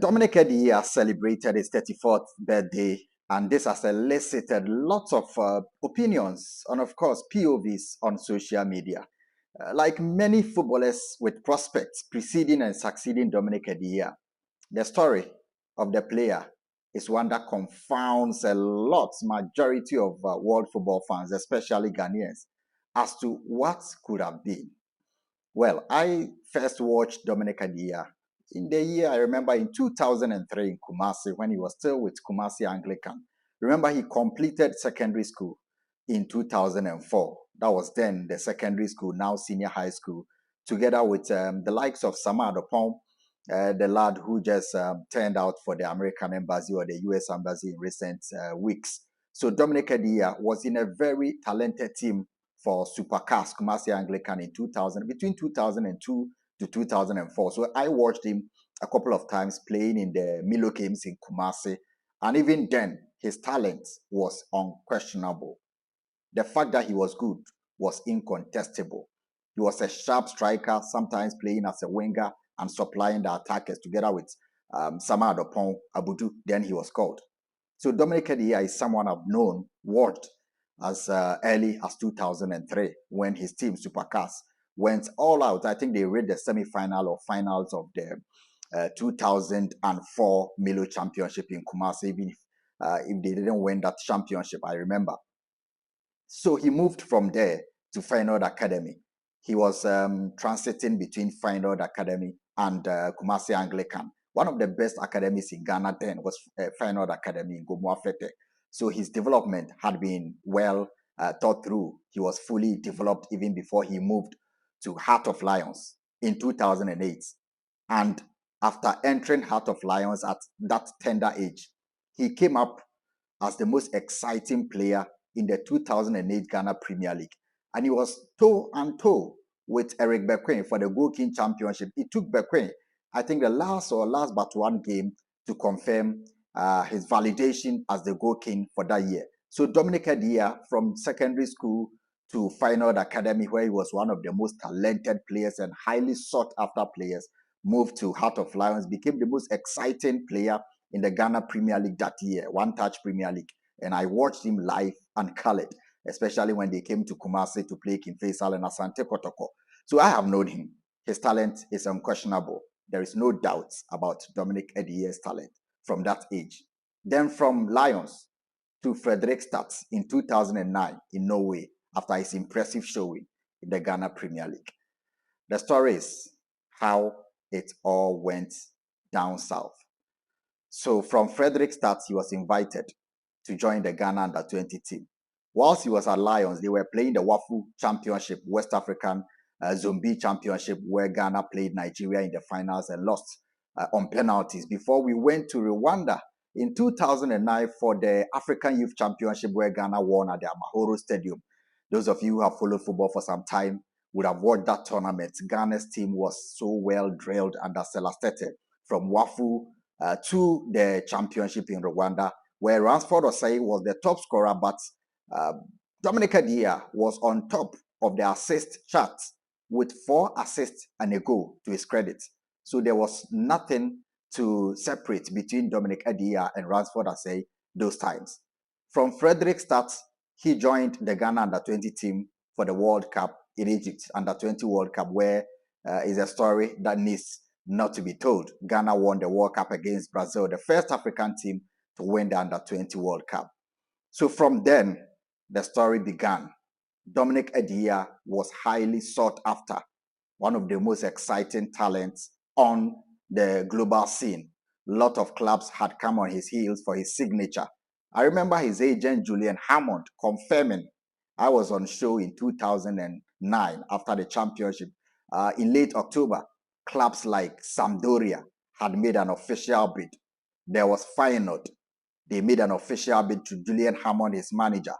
Dominic Adiyiah celebrated his 34th birthday, and this has elicited lots of opinions and, of course, POVs on social media. Like many footballers with prospects preceding and succeeding Dominic Adiyiah, the story of the player is one that confounds a lot, majority of world football fans, especially Ghanaians, as to what could have been. Well, I first watched Dominic Adiyiah in the year I remember in 2003 in Kumasi when he was still with Kumasi Anglican. Remember, he completed secondary school in 2004. That was then the secondary school, now senior high school, together with the likes of Sama Adopong, the lad who just turned out for the American embassy or the US embassy in recent weeks. So Dominic Adiyiah was in a very talented team for Supercast Kumasi Anglican in 2000, between 2002 to 2004. So I watched him a couple of times playing in the Milo games in Kumasi. And even then, his talent was unquestionable. The fact that he was good was incontestable. He was a sharp striker, sometimes playing as a winger and supplying the attackers together with Sama Adopong Abudu, then he was called. So Dominic Adiyiah is someone I've known, watched as early as 2003 when his team Supercast went all out. I think they reached the semi-final or finals of the 2004 Milo Championship in Kumasi, even if they didn't win that championship, I remember. So he moved from there to Feyenoord Academy. He was transiting between Feyenoord Academy and Kumasi Anglican. One of the best academies in Ghana then was Feyenoord Academy in Gomuafete. So his development had been well thought through. He was fully developed even before he moved to Heart of Lions in 2008. And after entering Heart of Lions at that tender age, he came up as the most exciting player in the 2008 Ghana Premier League. And he was toe and toe with Eric Bequin for the Goal King Championship. It took Bequin, I think, the last but one game to confirm his validation as the Goal King for that year. So Dominic Adiyiah, from secondary school to Feyenoord Academy, where he was one of the most talented players and highly sought after players, moved to Heart of Lions, became the most exciting player in the Ghana Premier League that year, One Touch Premier League. And I watched him live and colored, especially when they came to Kumasi to play King Faisal and Asante Kotoko. So I have known him. His talent is unquestionable. There is no doubt about Dominic Adiyiah's talent from that age. Then from Lions to Fredrikstad in 2009 in Norway after his impressive showing in the Ghana Premier League. The story is how it all went down south. So from Fredrikstad, he was invited to join the Ghana Under-20 team. Whilst he was at Lions, they were playing the WAFU Championship, West African Zombi Championship, where Ghana played Nigeria in the finals and lost on penalties before we went to Rwanda in 2009 for the African Youth Championship, where Ghana won at the Amahoro Stadium. Those of you who have followed football for some time would have watched that tournament. Ghana's team was so well drilled under Selastete from WAFU to the championship in Rwanda, where Ransford Osei was the top scorer, but Dominic Adiyiah was on top of the assist chart with 4 assists and a goal to his credit. So there was nothing to separate between Dominic Adiyiah and Ransford Osei those times. From Fredrikstad, he joined the Ghana Under-20 team for the World Cup in Egypt, Under-20 World Cup, where is a story that needs not to be told. Ghana won the World Cup against Brazil, the first African team to win the Under-20 World Cup. So from then, the story began. Dominic Adiyiah was highly sought after, one of the most exciting talents on the global scene. A lot of clubs had come on his heels for his signature. I remember his agent, Julian Hammond, confirming. I was on show in 2009 after the championship. In late October, clubs like Sampdoria had made an official bid. There was Feyenoord. They made an official bid to Julian Hammond, his manager.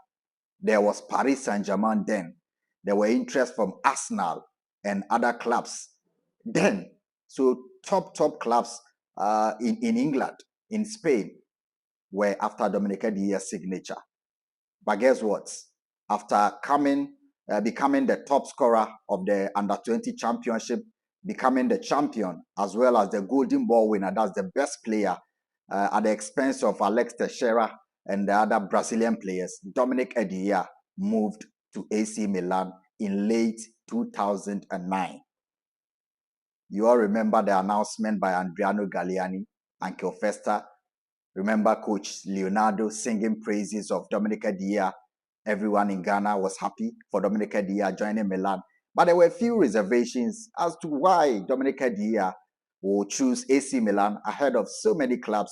There was Paris Saint-Germain then. There were interest from Arsenal and other clubs then. So top clubs in England, in Spain, were after Dominic Adiyiah's signature. But guess what? After becoming the top scorer of the Under-20 Championship, becoming the champion as well as the Golden Ball winner, that's the best player, at the expense of Alex Teixeira and the other Brazilian players. Dominic Adiyiah moved to AC Milan in late 2009. You all remember the announcement by Adriano Galliani and Kilfester. Remember Coach Leonardo singing praises of Dominic Adiyiah. Everyone in Ghana was happy for Dominic Adiyiah joining Milan. But there were a few reservations as to why Dominic Adiyiah will choose AC Milan ahead of so many clubs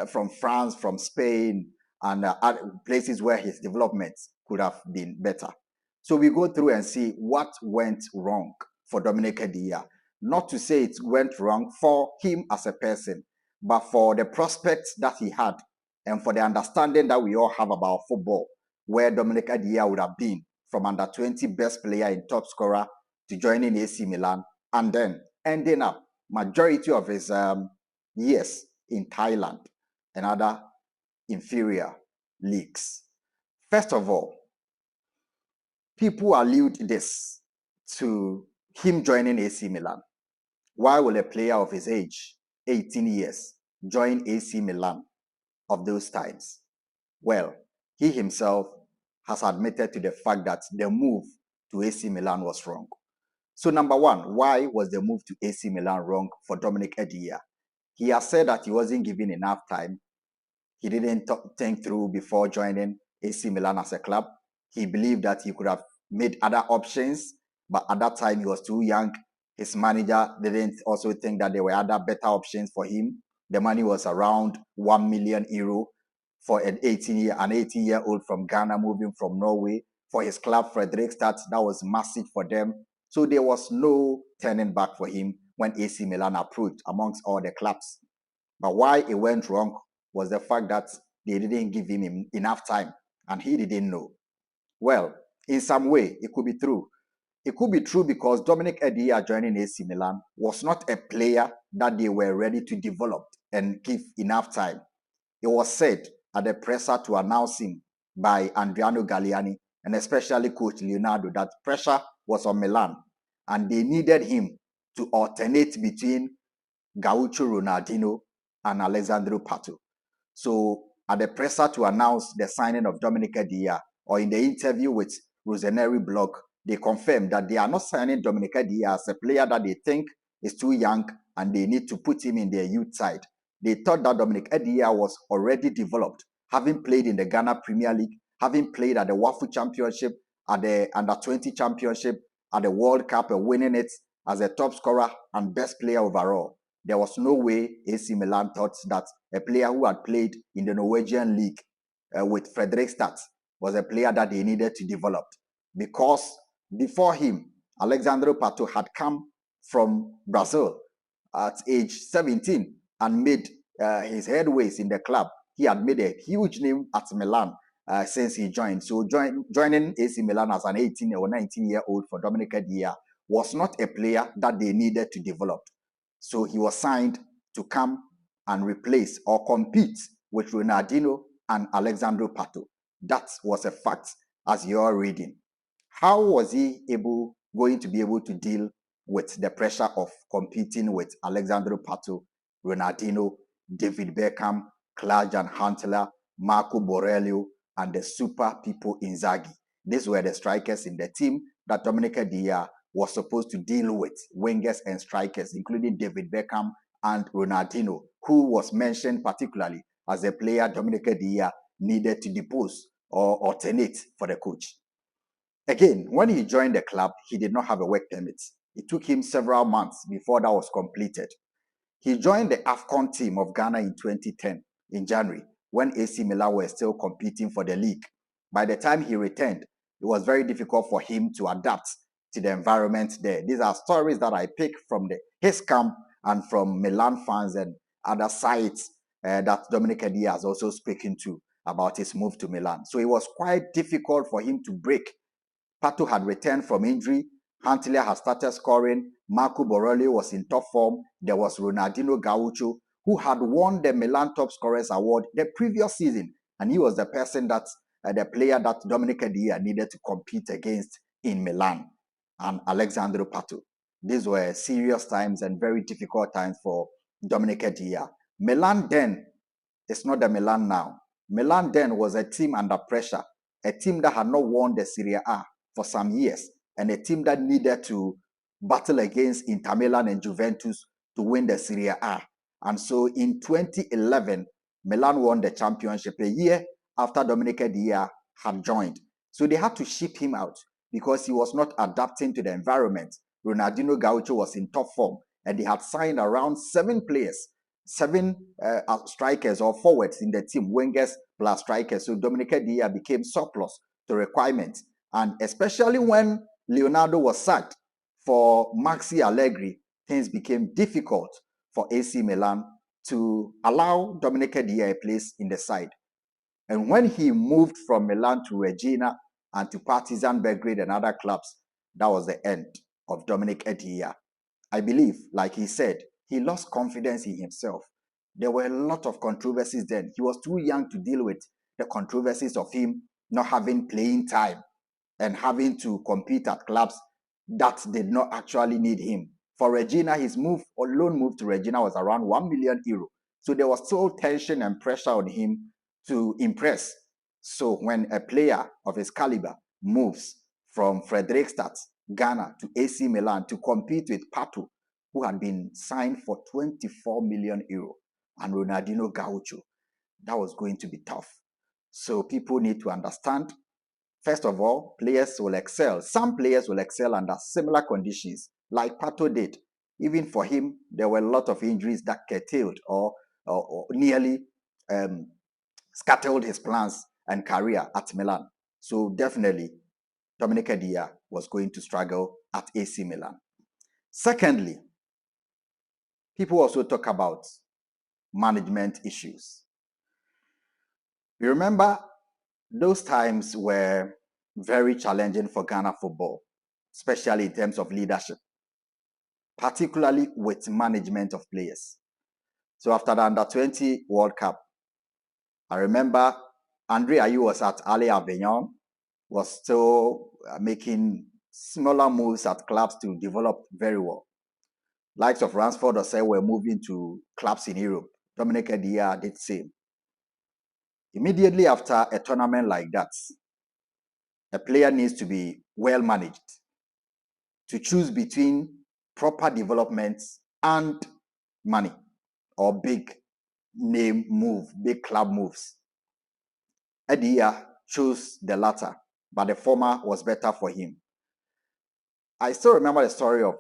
from France, from Spain, and other places where his development could have been better. So we go through and see what went wrong for Dominic Adiyiah. Not to say it went wrong for him as a person, but for the prospects that he had and for the understanding that we all have about football, where Dominic Adiyiah would have been from under 20 best player in top scorer to joining AC Milan and then ending up majority of his years in Thailand and other inferior leagues. First of all, people allude this to him joining AC Milan. Why will a player of his age, 18 years, join AC Milan of those times? Well, he himself has admitted to the fact that the move to AC Milan was wrong. So number one, why was the move to AC Milan wrong for Dominic Adiyiah? He has said that he wasn't given enough time. He didn't think through before joining AC Milan as a club. He believed that he could have made other options, but at that time he was too young. His manager didn't also think that there were other better options for him. The money was around €1 million for an 18-year-old from Ghana moving from Norway. For his club, Fredrikstad, that was massive for them. So there was no turning back for him when AC Milan approached amongst all the clubs. But why it went wrong was the fact that they didn't give him enough time and he didn't know. Well, in some way, it could be true. It could be true because Dominic Adiyiah joining AC Milan was not a player that they were ready to develop and give enough time. It was said at the presser to announce him by Adriano Galliani and especially Coach Leonardo that pressure was on Milan and they needed him to alternate between Gaucho Ronaldinho and Alexandre Pato. So at the presser to announce the signing of Dominic Adiyiah, or in the interview with Rossoneri blog, they confirmed that they are not signing Dominic Adiyiah as a player that they think is too young and they need to put him in their youth side. They thought that Dominic Adiyiah was already developed, having played in the Ghana Premier League, having played at the WAFU Championship, at the Under-20 Championship, at the World Cup, and winning it as a top scorer and best player overall. There was no way AC Milan thought that a player who had played in the Norwegian league with Fredrikstad was a player that they needed to develop. Because before him, Alexandre Pato had come from Brazil at age 17 and made his headways in the club. He had made a huge name at Milan since he joined. So joining AC Milan as an 18 or 19-year-old for Dominic Adiyiah was not a player that they needed to develop. So he was signed to come and replace or compete with Ronaldinho and Alexandre Pato. That was a fact as you're reading. How was he going to be able to deal with the pressure of competing with Alexandre Pato, Ronaldinho, David Beckham, Klaas-Jan Huntelaar, Marco Borello, and the super people Inzaghi? These were the strikers in the team that Dominic Adiyiah was supposed to deal with, wingers and strikers, including David Beckham and Ronaldinho, who was mentioned particularly as a player Dominic Adiyiah needed to depose or alternate for the coach. Again, when he joined the club, he did not have a work permit. It took him several months before that was completed. He joined the AFCON team of Ghana in 2010 in January when AC Milan were still competing for the league. By the time he returned, it was very difficult for him to adapt to the environment there. These are stories that I pick from his camp and from Milan fans and other sites that Dominic Adiyiah has also spoken to about his move to Milan. So it was quite difficult for him to break. Pato had returned from injury. Huntelaar had started scoring. Marco Borelli was in top form. There was Ronaldinho Gaucho, who had won the Milan Top Scorers Award the previous season. And he was the person the player that Dominic Adiyiah needed to compete against in Milan, and Alexandre Pato. These were serious times and very difficult times for Dominic Adiyiah. Milan then is not the Milan now. Milan then was a team under pressure, a team that had not won the Serie A for some years, and a team that needed to battle against Inter Milan and Juventus to win the Serie A. And so in 2011, Milan won the championship a year after Dominic Adiyiah had joined. So they had to ship him out because he was not adapting to the environment. Ronaldinho Gaucho was in top form, and they had signed around 7 players, 7 strikers or forwards in the team, wingers plus strikers. So Dominic Adiyiah became surplus to requirements. And especially when Leonardo was sacked for Maxi Allegri, things became difficult for AC Milan to allow Dominic Adiyiah a place in the side. And when he moved from Milan to Regina and to Partizan Belgrade and other clubs, that was the end of Dominic Adiyiah. I believe, like he said, he lost confidence in himself. There were a lot of controversies then. He was too young to deal with the controversies of him not having playing time and having to compete at clubs that did not actually need him. For Regina, his loan move to Regina was around €1 million. So there was still tension and pressure on him to impress. So when a player of his caliber moves from Fredrikstad, Ghana to AC Milan to compete with Pato, who had been signed for €24 million, and Ronaldinho Gaucho, that was going to be tough. So people need to understand, first of all, players will excel. Some players will excel under similar conditions, like Pato did. Even for him, there were a lot of injuries that curtailed or nearly scattered his plans and career at Milan. So definitely, Dominic Adiyiah was going to struggle at AC Milan. Secondly, people also talk about management issues. You remember those times were very challenging for Ghana football, especially in terms of leadership, particularly with management of players. So after the Under-20 World Cup, I remember Andre Ayew was at Ale Avignon, was still making smaller moves at clubs to develop very well. Likes of Ransford or say were moving to clubs in Europe. Dominic Adiyiah did the same. Immediately after a tournament like that, a player needs to be well managed to choose between proper development and money or big name move, big club moves. Adiyiah chose the latter, but the former was better for him. I still remember the story of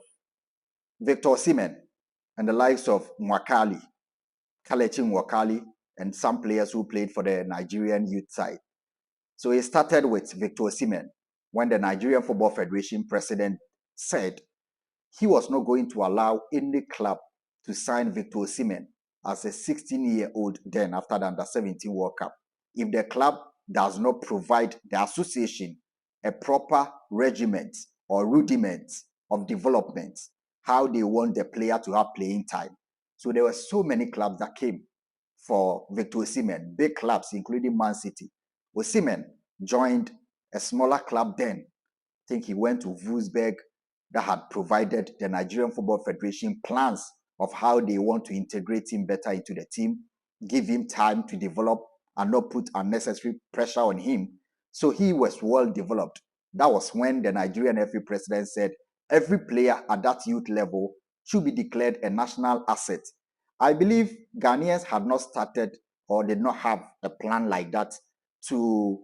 Victor Osimhen and the likes of Mwakali, Kalechi Mwakali, and some players who played for the Nigerian youth side. So it started with Victor Osimhen when the Nigerian Football Federation president said he was not going to allow any club to sign Victor Osimhen as a 16-year-old then after the Under-17 World Cup if the club does not provide the association a proper regiment or rudiment of development, how they want the player to have playing time. So there were so many clubs that came for Victor Osimhen, big clubs including Man City. Osimhen joined a smaller club then. I think he went to Wolfsburg that had provided the Nigerian Football Federation plans of how they want to integrate him better into the team, give him time to develop and not put unnecessary pressure on him. So he was well developed. That was when the Nigerian FA president said every player at that youth level should be declared a national asset. I believe Ghanaians had not started or did not have a plan like that to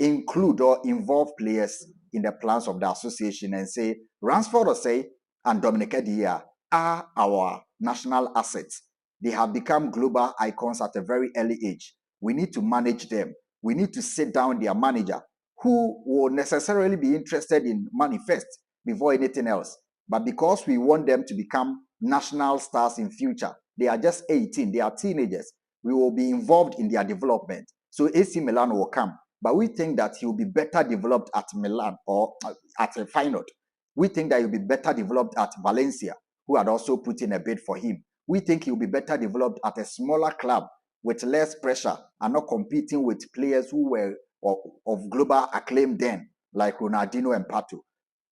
include or involve players in the plans of the association and say, Ransford Osei and Dominic Adiyiah are our national assets. They have become global icons at a very early age. We need to manage them. We need to sit down their manager, who will necessarily be interested in money first before anything else. But because we want them to become national stars in future, they are just 18, they are teenagers. We will be involved in their development. So AC Milan will come. But we think that he will be better developed at Milan or at a Feyenoord. We think that he'll be better developed at Valencia, who had also put in a bid for him. We think he'll be better developed at a smaller club with less pressure and not competing with players who were of global acclaim then, like Ronaldinho and Pato,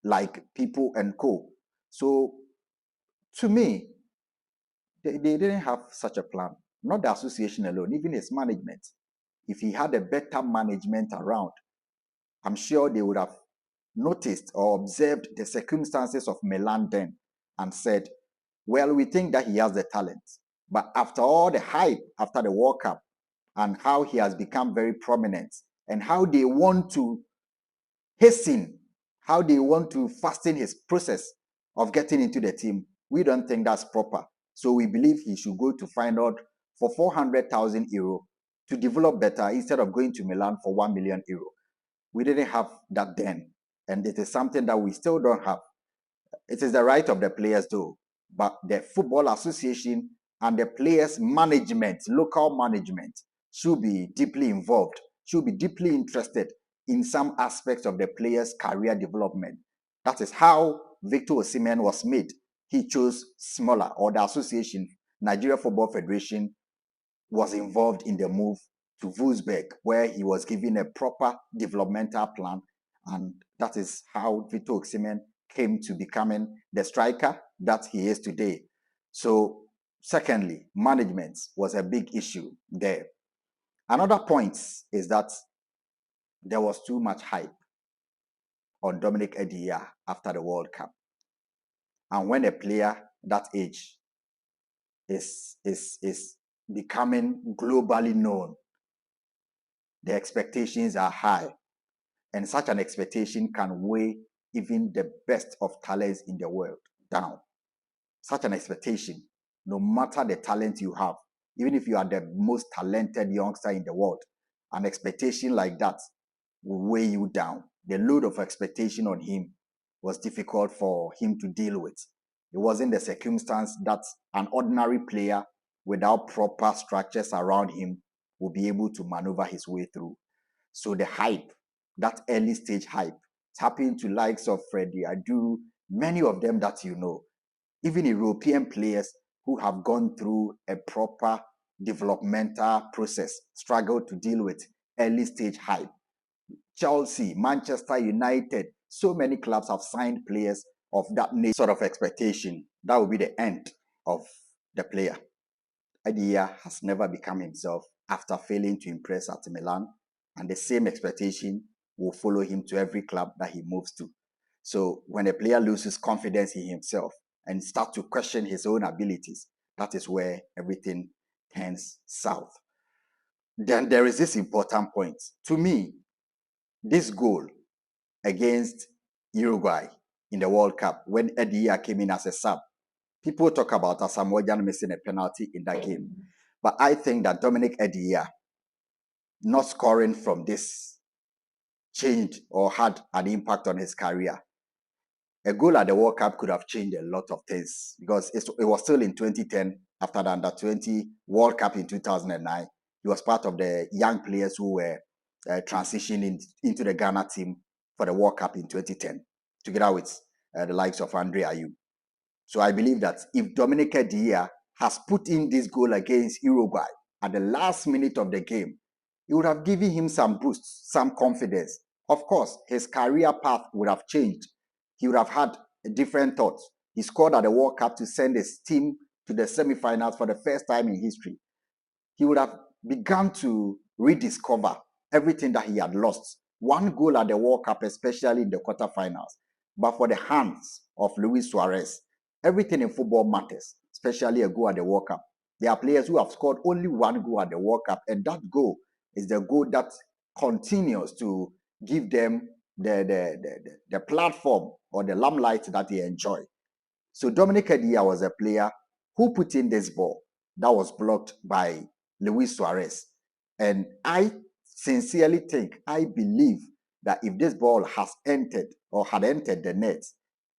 like People and Co. So To me, they didn't have such a plan. Not the association alone, even its management. If he had a better management around, I'm sure they would have noticed or observed the circumstances of Milan then and said, well, we think that he has the talent. But after all the hype after the World Cup and how he has become very prominent and how they want to hasten, how they want to fasten his process of getting into the team, we don't think that's proper. So we believe he should go to find out for 400,000 euro to develop better instead of going to Milan for 1 million euro. We didn't have that then. And it is something that we still don't have. It is the right of the players though, but the Football Association and the players' management, local management, should be deeply involved, should be deeply interested in some aspects of the players' career development. That is how Victor Osimhen was made. He chose smaller, or the association, Nigeria Football Federation, was involved in the move to Wolfsburg, where he was given a proper developmental plan. And that is how Victor Osimhen came to becoming the striker that he is today. So, secondly, management was a big issue there. Another point is that there was too much hype on Dominic Adiyiah after the World Cup. And when a player that age is becoming globally known, the expectations are high. And such an expectation can weigh even the best of talents in the world down. Such an expectation, no matter the talent you have, even if you are the most talented youngster in the world, an expectation like that will weigh you down. The load of expectation on him was difficult for him to deal with. It wasn't the circumstance that an ordinary player without proper structures around him will be able to maneuver his way through. So the hype, that early stage hype, tapping to likes of Freddie Adu, many of them that you know, even European players who have gone through a proper developmental process, struggle to deal with early stage hype. Chelsea, Manchester United, so many clubs have signed players of that sort of expectation. That will be the end of the player. Adiyiah has never become himself after failing to impress at Milan, and the same expectation will follow him to every club that he moves to. So when a player loses confidence in himself and starts to question his own abilities, that is where everything turns south. Then there is this important point. To me, this goal against Uruguay in the World Cup, when Adiyiah came in as a sub, people talk about Asamoah missing a penalty in that game. But I think that Dominic Adiyiah not scoring from this changed or had an impact on his career. A goal at the World Cup could have changed a lot of things because it was still in 2010 after the Under-20 World Cup in 2009. He was part of the young players who were transitioning into the Ghana team for the World Cup in 2010, together with the likes of Andre Ayew. So I believe that if Dominic Adiyiah has put in this goal against Uruguay at the last minute of the game, it would have given him some boost, some confidence. Of course, his career path would have changed. He would have had different thoughts. He scored at the World Cup to send his team to the semi-finals for the first time in history. He would have begun to rediscover everything that he had lost. One goal at the World Cup, especially in the quarterfinals. But for the hands of Luis Suarez, everything in football matters, especially a goal at the World Cup. There are players who have scored only one goal at the World Cup, and that goal is the goal that continues to give them the platform or the limelight that they enjoy. So Dominic Adiyiah was a player who put in this ball that was blocked by Luis Suarez. And I sincerely think, I believe that if this ball has entered or had entered the net,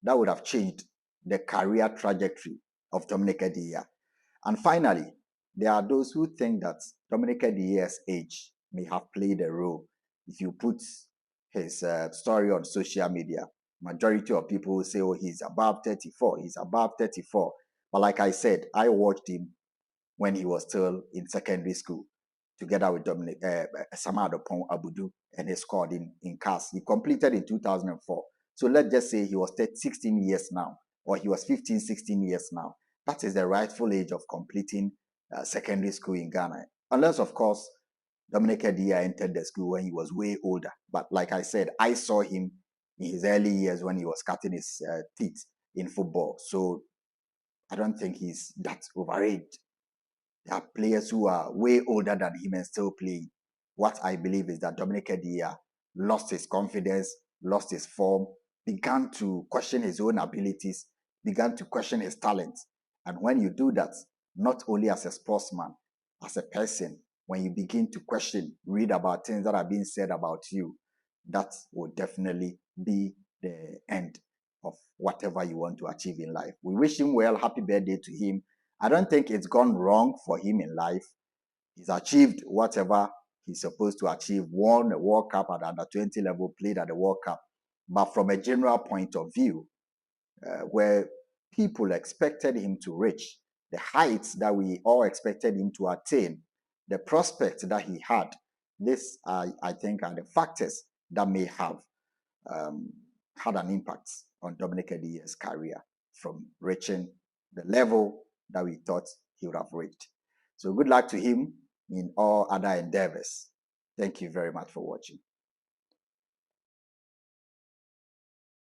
that would have changed the career trajectory of Dominic Adiyiah. And finally, there are those who think that Dominic Adiyiah's age may have played a role. If you put his story on social media, majority of people will say, oh, he's above 34, he's above 34. But like I said, I watched him when he was still in secondary school, together with Dominic Samad Abudu, and he scored in CAS. He completed in 2004. So let's just say he was 16 years now. or he was 15, 16 years now. That is the rightful age of completing secondary school in Ghana. Unless, of course, Dominic Adiyiah entered the school when he was way older. But like I said, I saw him in his early years when he was cutting his teeth in football. So I don't think he's that overage. There are players who are way older than him and still playing. What I believe is that Dominic Adiyiah lost his confidence, lost his form, began to question his own abilities, began to question his talent. And when you do that, not only as a sportsman, as a person, when you begin to question, read about things that are being said about you, that will definitely be the end of whatever you want to achieve in life. We wish him well. Happy birthday to him. I don't think it's gone wrong for him in life. He's achieved whatever he's supposed to achieve, won a World Cup at under 20 level, played at the World Cup. But from a general point of view, where people expected him to reach, the heights that we all expected him to attain, the prospects that he had, this, I think, are the factors that may have had an impact on Dominic Adiyiah's career from reaching the level that we thought he would have reached. So good luck to him in all other endeavors. Thank you very much for watching.